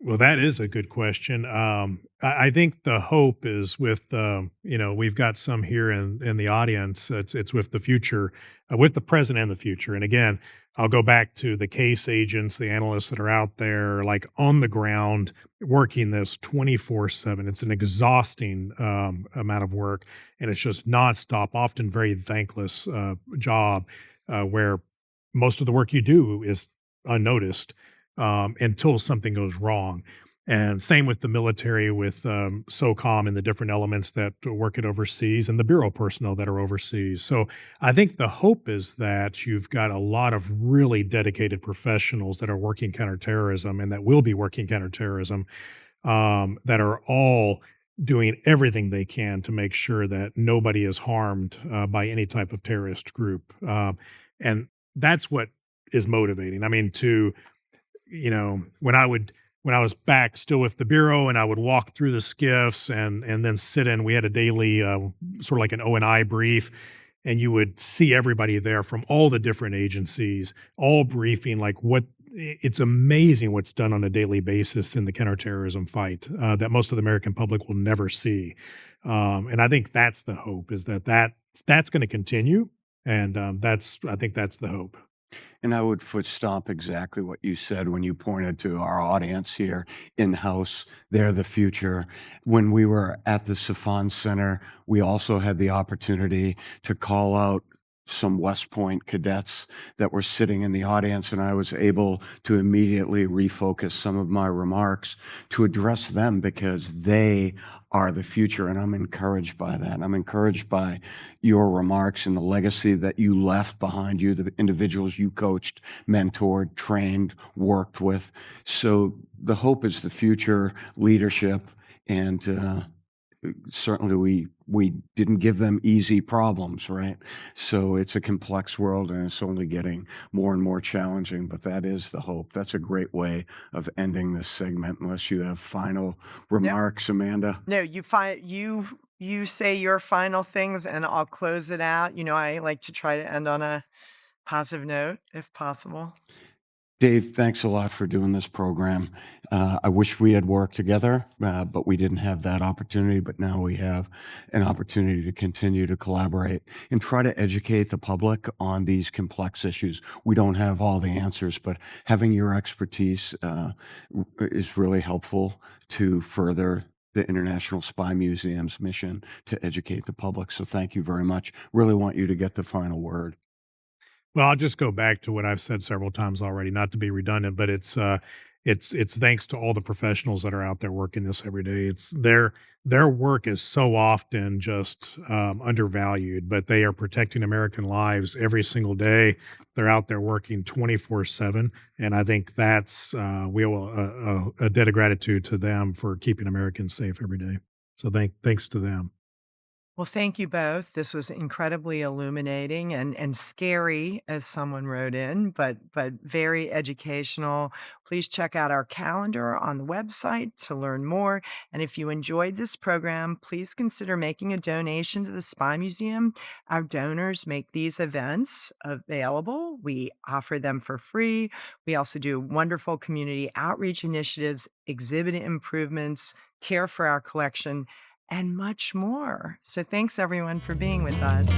Well, that is a good question. I think the hope is with, we've got some here in the audience. It's with the future, with the present and the future. And again, I'll go back to the case agents, the analysts that are out there, like on the ground, working this 24/7. It's an exhausting amount of work, and it's just nonstop, often very thankless job, where most of the work you do is unnoticed until something goes wrong. And same with the military, with SOCOM and the different elements that work it overseas, and the bureau personnel that are overseas. So I think the hope is that you've got a lot of really dedicated professionals that are working counterterrorism and that will be working counterterrorism, that are all doing everything they can to make sure that nobody is harmed by any type of terrorist group. And that's what is motivating. I mean, when I was back still with the bureau, and I would walk through the skiffs and then sit in, we had a daily sort of like an O&I brief, and you would see everybody there from all the different agencies, all briefing like what it's amazing what's done on a daily basis in the counterterrorism fight, that most of the American public will never see. And I think that's the hope, is that's going to continue. And I think that's the hope. And I would foot stomp exactly what you said when you pointed to our audience here in-house. They're the future. When we were at the Safan Center, we also had the opportunity to call out some West Point cadets that were sitting in the audience, and I was able to immediately refocus some of my remarks to address them because they are the future, and I'm encouraged by that. I'm encouraged by your remarks and the legacy that you left behind you, the individuals you coached, mentored, trained, worked with. So the hope is the future leadership, and certainly we didn't give them easy problems, right? So it's a complex world, and it's only getting more and more challenging, but that is the hope. That's a great way of ending this segment, unless you have final No, remarks, Amanda. no, you say your final things and I'll close it out. I like to try to end on a positive note if possible. Dave, thanks a lot for doing this program. I wish we had worked together, but we didn't have that opportunity. But now we have an opportunity to continue to collaborate and try to educate the public on these complex issues. We don't have all the answers, but having your expertise is really helpful to further the International Spy Museum's mission to educate the public. So thank you very much. Really want you to get the final word. Well, I'll just go back to what I've said several times already, not to be redundant, but it's thanks to all the professionals that are out there working this every day. It's their work is so often just undervalued, but they are protecting American lives every single day. They're out there working 24/7, and I think that's we owe a debt of gratitude to them for keeping Americans safe every day. So thanks to them. Well, thank you both. This was incredibly illuminating and scary, as someone wrote in, but very educational. Please check out our calendar on the website to learn more. And if you enjoyed this program, please consider making a donation to the Spy Museum. Our donors make these events available. We offer them for free. We also do wonderful community outreach initiatives, exhibit improvements, care for our collection, and much more. So thanks everyone for being with us.